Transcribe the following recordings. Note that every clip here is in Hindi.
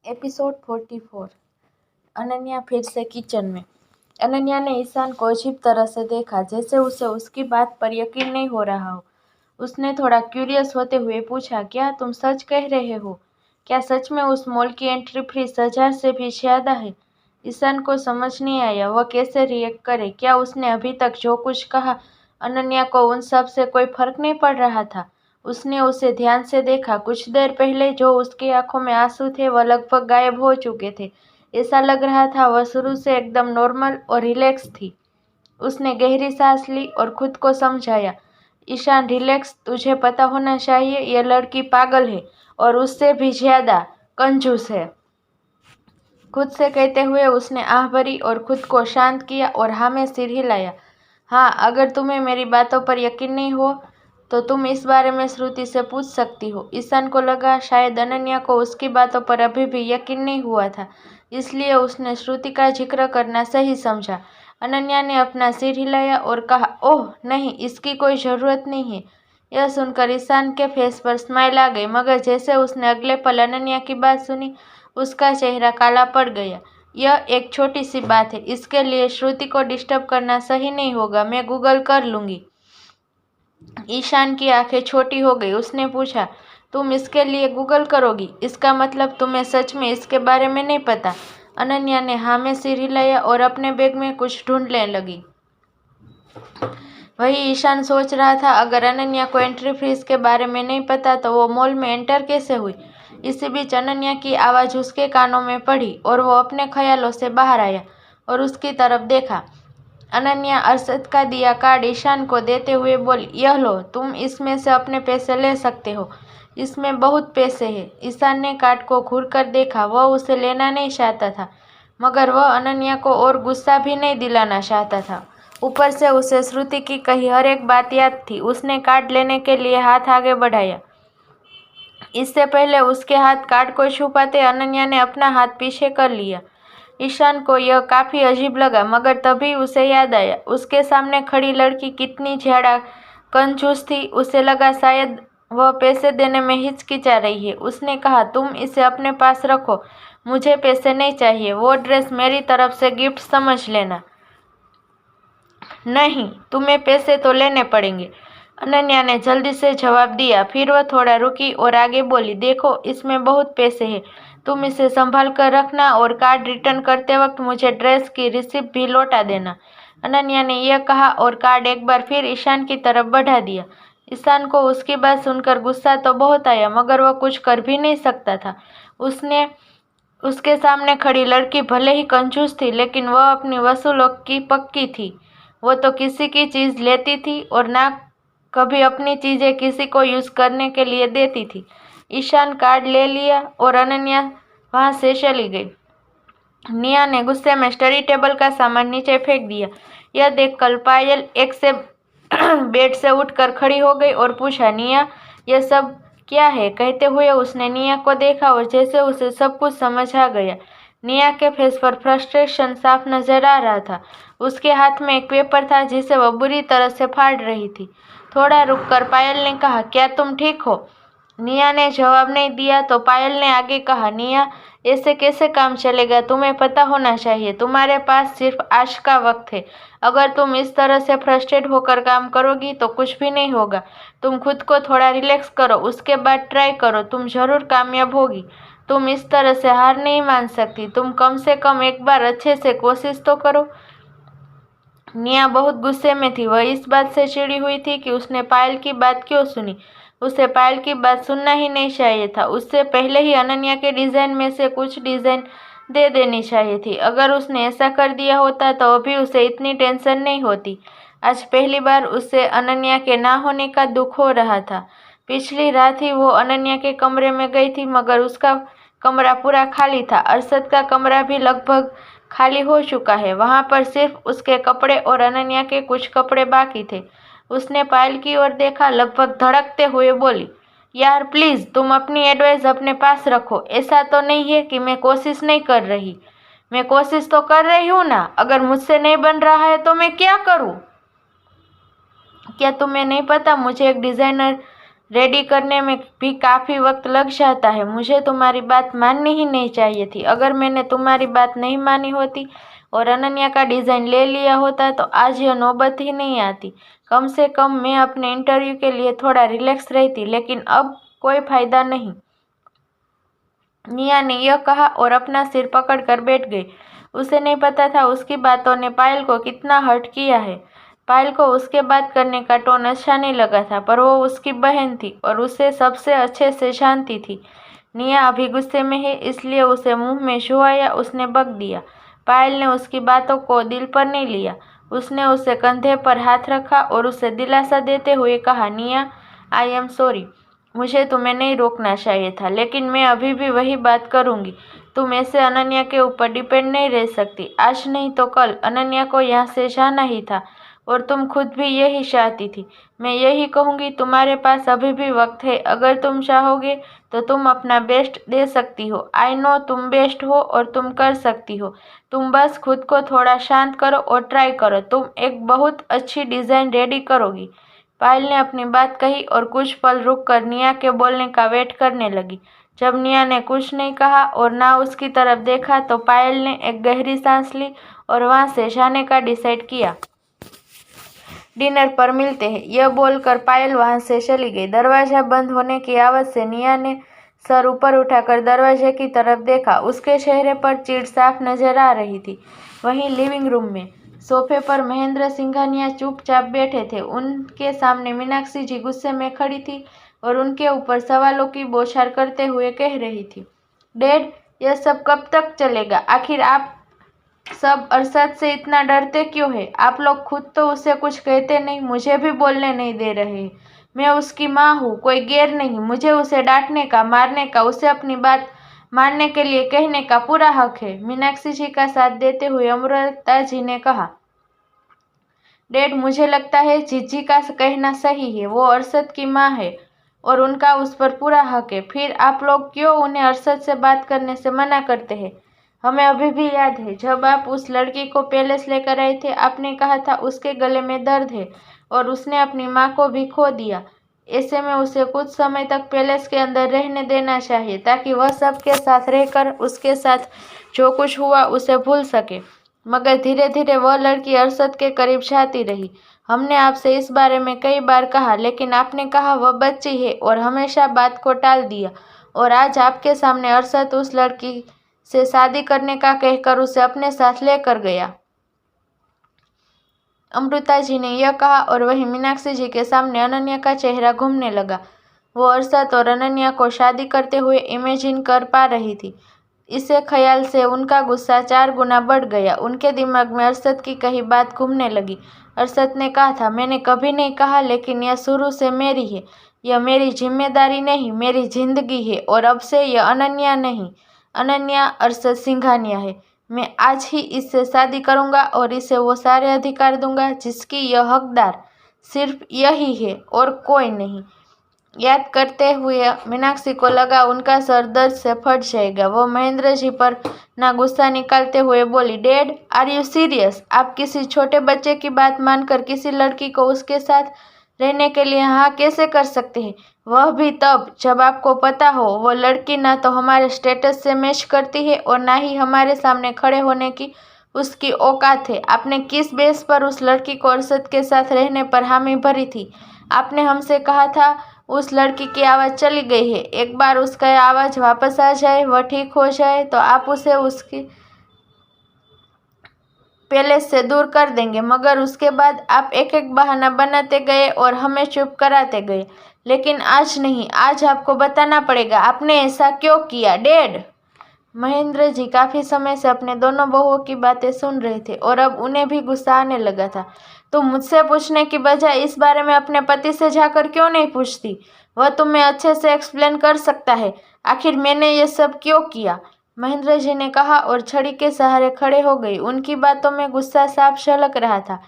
एपिसोड 44। अनन्या फिर से किचन में। अनन्या ने ईशान को अजीब तरह से देखा, जैसे उसे उसकी बात पर यकीन नहीं हो रहा हो। उसने थोड़ा क्यूरियस होते हुए पूछा, क्या तुम सच कह रहे हो? क्या सच में उस मॉल की एंट्री फीस 1000 से भी ज्यादा है? ईशान को समझ नहीं आया वह कैसे रिएक्ट करे। क्या उसने अभी तक जो कुछ कहा, अनन्या को उन सब से कोई फर्क नहीं पड़ रहा था? उसने उसे ध्यान से देखा। कुछ देर पहले जो उसकी आंखों में आंसू थे वह लगभग गायब हो चुके थे। ऐसा लग रहा था वह शुरू से एकदम नॉर्मल और रिलैक्स थी। उसने गहरी सांस ली और खुद को समझाया, ईशान रिलैक्स, तुझे पता होना चाहिए यह लड़की पागल है और उससे भी ज्यादा कंजूस है। खुद से कहते हुए उसने आह भरी और खुद को शांत किया और हाँ में सिर हिलाया। हाँ, अगर तुम्हें मेरी बातों पर यकीन नहीं हो तो तुम इस बारे में श्रुति से पूछ सकती हो। ईशान को लगा शायद अनन्या को उसकी बातों पर अभी भी यकीन नहीं हुआ था, इसलिए उसने श्रुति का जिक्र करना सही समझा। अनन्या ने अपना सिर हिलाया और कहा, ओह नहीं, इसकी कोई ज़रूरत नहीं है। यह सुनकर ईशान के फेस पर स्माइल आ गई, मगर जैसे उसने अगले पल अनन्या की बात सुनी उसका चेहरा काला पड़ गया। यह एक छोटी सी बात है, इसके लिए श्रुति को डिस्टर्ब करना सही नहीं होगा, मैं गूगल कर लूँगी। ईशान की आंखें छोटी हो गई। उसने पूछा, तुम इसके लिए गूगल करोगी? इसका मतलब तुम्हें सच में इसके बारे में नहीं पता? अनन्या ने हाँ में सिर हिलाया और अपने बैग में कुछ ढूंढने लगी। वही ईशान सोच रहा था, अगर अनन्या को एंट्री फीस के बारे में नहीं पता तो वो मॉल में एंटर कैसे हुई? इसी बीच अनन्या की आवाज़ उसके कानों में पड़ी और वो अपने ख्यालों से बाहर आया और उसकी तरफ देखा। अनन्या अरशद का दिया कार्ड ईशान को देते हुए बोली, यह लो, तुम इसमें से अपने पैसे ले सकते हो, इसमें बहुत पैसे हैं। ईशान ने कार्ड को घूरकर देखा। वह उसे लेना नहीं चाहता था, मगर वह अनन्या को और गुस्सा भी नहीं दिलाना चाहता था। ऊपर से उसे श्रुति की कही हर एक बात याद थी। उसने कार्ड लेने के लिए हाथ आगे बढ़ाया। इससे पहले उसके हाथ कार्ड को छू पाते अनन्या ने अपना हाथ पीछे कर लिया। ईशान को यह काफ़ी अजीब लगा, मगर तभी उसे याद आया उसके सामने खड़ी लड़की कितनी ज्यादा कंजूस थी। उसे लगा शायद वह पैसे देने में हिचकिचा रही है। उसने कहा, तुम इसे अपने पास रखो, मुझे पैसे नहीं चाहिए। वो ड्रेस मेरी तरफ से गिफ्ट समझ लेना। नहीं, तुम्हें पैसे तो लेने पड़ेंगे, अनन्या ने जल्दी से जवाब दिया। फिर वह थोड़ा रुकी और आगे बोली, देखो, इसमें बहुत पैसे हैं, तुम इसे संभाल कर रखना और कार्ड रिटर्न करते वक्त मुझे ड्रेस की रिसिप्ट भी लौटा देना। अनन्या ने यह कहा और कार्ड एक बार फिर ईशान की तरफ बढ़ा दिया। ईशान को उसकी बात सुनकर गुस्सा तो बहुत आया, मगर वह कुछ कर भी नहीं सकता था। उसके सामने खड़ी लड़की भले ही कंजूस थी, लेकिन वह अपनी वसूलों की पक्की थी। वो तो किसी की चीज़ लेती थी और ना कभी अपनी चीज़ें किसी को यूज़ करने के लिए देती थी। ईशान कार्ड ले लिया और अनन्या वहाँ से चली गई। निया ने गुस्से में स्टडी टेबल का सामान नीचे फेंक दिया। यह देखकर पायल एक से बेड से उठकर खड़ी हो गई और पूछा, निया, यह सब क्या है? कहते हुए उसने निया को देखा और जैसे उसे सब कुछ समझ आ गया। निया के फेस पर फ्रस्ट्रेशन साफ नजर आ रहा था। उसके हाथ में एक पेपर था जिसे वह बुरी तरह से फाड़ रही थी। थोड़ा रुककर पायल ने कहा, क्या तुम ठीक हो? निया ने जवाब नहीं दिया तो पायल ने आगे कहा, निया, ऐसे कैसे काम चलेगा? तुम्हें पता होना चाहिए तुम्हारे पास सिर्फ आज का वक्त है। अगर तुम इस तरह से फ्रस्ट्रेट होकर काम करोगी तो कुछ भी नहीं होगा। तुम खुद को थोड़ा रिलैक्स करो, उसके बाद ट्राई करो, तुम जरूर कामयाब होगी। तुम इस तरह से हार नहीं मान सकती, तुम कम से कम एक बार अच्छे से कोशिश तो करो। निया बहुत गुस्से में थी। वह इस बात से चिड़ी हुई थी कि उसने पायल की बात क्यों सुनी। उसे पायल की बात सुनना ही नहीं चाहिए था। उससे पहले ही अनन्या के डिज़ाइन में से कुछ डिज़ाइन दे देनी चाहिए थी। अगर उसने ऐसा कर दिया होता तो अभी उसे इतनी टेंशन नहीं होती। आज पहली बार उसे अनन्या के ना होने का दुख हो रहा था। पिछली रात ही वो अनन्या के कमरे में गई थी, मगर उसका कमरा पूरा खाली था। अरशद का कमरा भी लगभग खाली हो चुका है। वहाँ पर सिर्फ उसके कपड़े और अनन्या के कुछ कपड़े बाकी थे। उसने पायल की ओर देखा, लगभग धड़कते हुए बोली, यार प्लीज़, तुम अपनी एडवाइस अपने पास रखो। ऐसा तो नहीं है कि मैं कोशिश नहीं कर रही, मैं कोशिश तो कर रही हूँ ना। अगर मुझसे नहीं बन रहा है तो मैं क्या करूँ? क्या तुम्हें नहीं पता मुझे एक डिज़ाइनर रेडी करने में भी काफ़ी वक्त लग जाता है। मुझे तुम्हारी बात माननी ही नहीं चाहिए थी। अगर मैंने तुम्हारी बात नहीं मानी होती और अनन्या का डिज़ाइन ले लिया होता तो आज यह नौबत ही नहीं आती। कम से कम मैं अपने इंटरव्यू के लिए थोड़ा रिलैक्स रहती, लेकिन अब कोई फ़ायदा नहीं। निया ने यह कहा और अपना सिर पकड़कर बैठ गई। उसे नहीं पता था उसकी बातों ने पायल को कितना हर्ट किया है। पायल को उसके बात करने का टोन अच्छा नहीं लगा था, पर वो उसकी बहन थी और उसे सबसे अच्छे से जानती थी। निया अभी गुस्से में है, इसलिए उसे मुंह में जो आया उसने बक दिया। पायल ने उसकी बातों को दिल पर नहीं लिया। उसने उसे कंधे पर हाथ रखा और उसे दिलासा देते हुए कहा, निया, आई एम सॉरी। मुझे तुम्हें नहीं रोकना चाहिए था, लेकिन मैं अभी भी वही बात करूंगी। तुम ऐसे अनन्या के ऊपर डिपेंड नहीं रह सकती। आज नहीं तो कल अनन्या को यहाँ से जाना ही था और तुम खुद भी यही चाहती थी। मैं यही कहूँगी, तुम्हारे पास अभी भी वक्त है। अगर तुम चाहोगे तो तुम अपना बेस्ट दे सकती हो। आई नो तुम बेस्ट हो और तुम कर सकती हो। तुम बस खुद को थोड़ा शांत करो और ट्राई करो। तुम एक बहुत अच्छी डिज़ाइन रेडी करोगी। पायल ने अपनी बात कही और कुछ पल रुककर निया के बोलने का वेट करने लगी। जब निया ने कुछ नहीं कहा और ना उसकी तरफ देखा तो पायल ने एक गहरी सांस ली और वहां से जाने का डिसाइड किया। डिनर पर मिलते हैं, यह बोलकर पायल वहां से चली गई। दरवाजा बंद होने की आवाज़ से निया ने सर ऊपर उठाकर दरवाजे की तरफ देखा। उसके चेहरे पर चिढ़ साफ नजर आ रही थी। वहीं लिविंग रूम में सोफे पर महेंद्र सिंघानिया चुपचाप बैठे थे। उनके सामने मीनाक्षी जी गुस्से में खड़ी थी और उनके ऊपर सवालों की बौछार करते हुए कह रही थी, डैड, यह सब कब तक चलेगा? आखिर आप सब अरशद से इतना डरते क्यों है? आप लोग खुद तो उसे कुछ कहते नहीं, मुझे भी बोलने नहीं दे रहे। मैं उसकी माँ हूँ, कोई गैर नहीं। मुझे उसे डांटने का, मारने का, उसे अपनी बात मानने के लिए कहने का पूरा हक है। मीनाक्षी जी का साथ देते हुए अमृता जी ने कहा, डैड, मुझे लगता है जीजी का कहना सही है। वो अरशद की माँ है और उनका उस पर पूरा हक है। फिर आप लोग क्यों उन्हें अरशद से बात करने से मना करते हैं? हमें अभी भी याद है जब आप उस लड़की को पैलेस लेकर आए थे, आपने कहा था उसके गले में दर्द है और उसने अपनी माँ को भी खो दिया। ऐसे में उसे कुछ समय तक पैलेस के अंदर रहने देना चाहिए ताकि वह सबके साथ रहकर उसके साथ जो कुछ हुआ उसे भूल सके। मगर धीरे धीरे वह लड़की अरशद के करीब जाती रही। हमने आपसे इस बारे में कई बार कहा, लेकिन आपने कहा वह बच्ची है और हमेशा बात को टाल दिया। और आज आपके सामने अरशद उस लड़की से शादी करने का कहकर उसे अपने साथ लेकर गया। अमृता जी ने यह कहा और वहीं मीनाक्षी जी के सामने अनन्या का चेहरा घूमने लगा। वो अरशद और अनन्या को शादी करते हुए इमेजिन कर पा रही थी। इसे ख्याल से उनका गुस्सा 4 गुना बढ़ गया। उनके दिमाग में अरशद की कही बात घूमने लगी। अरशद ने कहा था, मैंने कभी नहीं कहा, लेकिन यह शुरू से मेरी है। यह मेरी जिम्मेदारी नहीं, मेरी जिंदगी है और अब से यह अनन्या नहीं, अनन्या अरशद सिंघानिया है। मैं आज ही इससे शादी करूंगा और इसे वो सारे अधिकार दूंगा जिसकी यह हकदार सिर्फ यही है और कोई नहीं। याद करते हुए मीनाक्षी को लगा उनका सर दर्द से फट जाएगा। वो महेंद्र जी पर ना गुस्सा निकालते हुए बोली, डैड, आर यू सीरियस? आप किसी छोटे बच्चे की बात मानकर किसी लड़की को उसके साथ रहने के लिए हाँ कैसे कर सकते हैं? वह भी तब जब आपको पता हो वो लड़की ना तो हमारे स्टेटस से मैच करती है और ना ही हमारे सामने खड़े होने की उसकी औकात है। आपने किस बेस पर उस लड़की को अरशद के साथ रहने पर हामी भरी थी? आपने हमसे कहा था उस लड़की की आवाज़ चली गई है, एक बार उसका आवाज़ वापस आ जाए, वह ठीक हो जाए तो आप उसे उसकी पैलेस से दूर कर देंगे। मगर उसके बाद आप एक एक बहाना बनाते गए और हमें चुप कराते गए। लेकिन आज नहीं, आज आपको बताना पड़ेगा आपने ऐसा क्यों किया। डैड, महेंद्र जी काफ़ी समय से अपने दोनों बहुओं की बातें सुन रहे थे और अब उन्हें भी गुस्सा आने लगा था। तुम मुझसे पूछने की बजाय इस बारे में अपने पति से जाकर क्यों नहीं पूछती? वह तुम्हें अच्छे से एक्सप्लेन कर सकता है आखिर मैंने ये सब क्यों किया। महेंद्र जी ने कहा और छड़ी के सहारे खड़े हो गई। उनकी बातों में गुस्सा साफ झलक रहा था।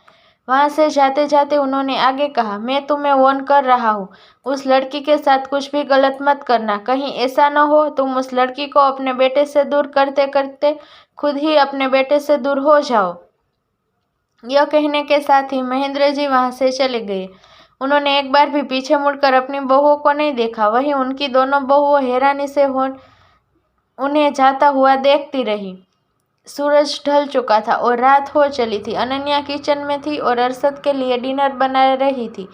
वहां से जाते जाते उन्होंने आगे कहा, मैं तुम्हें वार्न कर रहा हूँ, उस लड़की के साथ कुछ भी गलत मत करना। कहीं ऐसा न हो तुम उस लड़की को अपने बेटे से दूर करते करते खुद ही अपने बेटे से दूर हो जाओ। यह कहने के साथ ही महेंद्र जी वहां से चले गए। उन्होंने एक बार भी पीछे मुड़कर अपनी बहुओं को नहीं देखा। वहीं उनकी दोनों बहुओं हैरानी से उन्हें जाता हुआ देखती रही। सूरज ढल चुका था और रात हो चली थी। अनन्या किचन में थी और अरशद के लिए डिनर बना रही थी।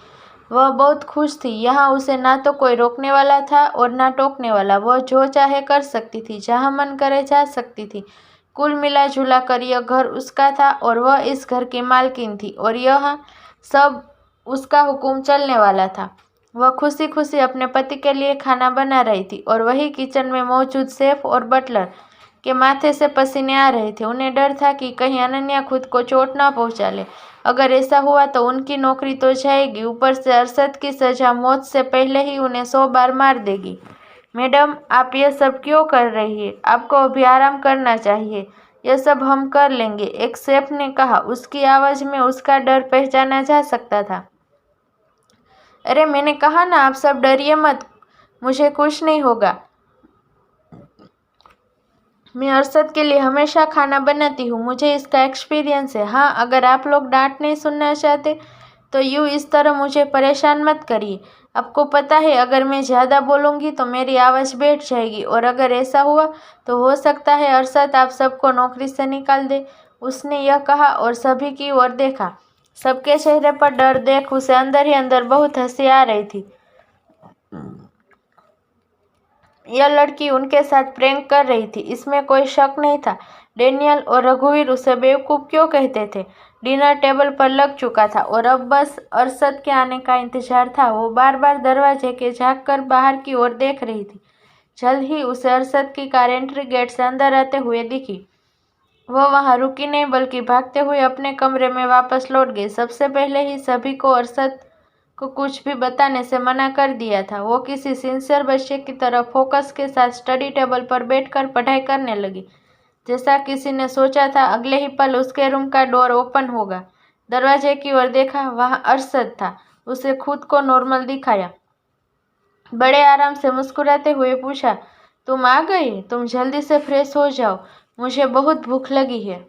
वह बहुत खुश थी। यहाँ उसे ना तो कोई रोकने वाला था और ना टोकने वाला। वह जो चाहे कर सकती थी, जहाँ मन करे जा सकती थी। कुल मिला जुला कर यह घर उसका था और वह इस घर की मालकिन थी और यह सब उसका हुक्म चलने वाला था। वह खुशी खुशी अपने पति के लिए खाना बना रही थी और वही किचन में मौजूद शेफ और बटलर के माथे से पसीने आ रहे थे। उन्हें डर था कि कहीं अनन्या खुद को चोट ना पहुंचा ले। अगर ऐसा हुआ तो उनकी नौकरी तो जाएगी, ऊपर से अरशद की सजा मौत से पहले ही उन्हें 100 बार मार देगी। मैडम, आप ये सब क्यों कर रही है? आपको अभी आराम करना चाहिए। यह सब हम कर लेंगे, एक शेफ ने कहा। उसकी आवाज़ में उसका डर पहचाना जा सकता था। अरे मैंने कहा ना, आप सब डरिए मत, मुझे कुछ नहीं होगा। मैं अरशद के लिए हमेशा खाना बनाती हूँ, मुझे इसका एक्सपीरियंस है। हाँ, अगर आप लोग डांट नहीं सुनना चाहते तो यूँ इस तरह मुझे परेशान मत करिए। आपको पता है, अगर मैं ज़्यादा बोलूँगी तो मेरी आवाज़ बैठ जाएगी और अगर ऐसा हुआ तो हो सकता है अरशद आप सबको नौकरी से निकाल दे। उसने यह कहा और सभी की ओर देखा। सबके चेहरे पर डर देख उसे अंदर ही अंदर बहुत हंसी आ रही थी। यह लड़की उनके साथ प्रैंक कर रही थी, इसमें कोई शक नहीं था। डेनियल और रघुवीर उसे बेवकूफ़ क्यों कहते थे? डिनर टेबल पर लग चुका था और अब बस अरशद के आने का इंतजार था। वो बार बार दरवाजे के झाँक कर बाहर की ओर देख रही थी। जल्द ही उसे अरशद की कार एंट्री गेट से अंदर आते हुए दिखी। वह वहां रुकी नहीं बल्कि भागते हुए अपने कमरे में वापस लौट गई। सबसे पहले ही सभी को अरशद को कुछ भी बताने से मना कर दिया था। वो किसी सिंसियर बच्चे की तरह फोकस के साथ स्टडी टेबल पर बैठकर पढ़ाई करने लगी। जैसा किसी ने सोचा था, अगले ही पल उसके रूम का डोर ओपन होगा। दरवाजे की ओर देखा, वहां अरशद था। उसे खुद को नॉर्मल दिखाया, बड़े आराम से मुस्कुराते हुए पूछा, तुम आ गई? तुम जल्दी से फ्रेश हो जाओ, मुझे बहुत भूख लगी है।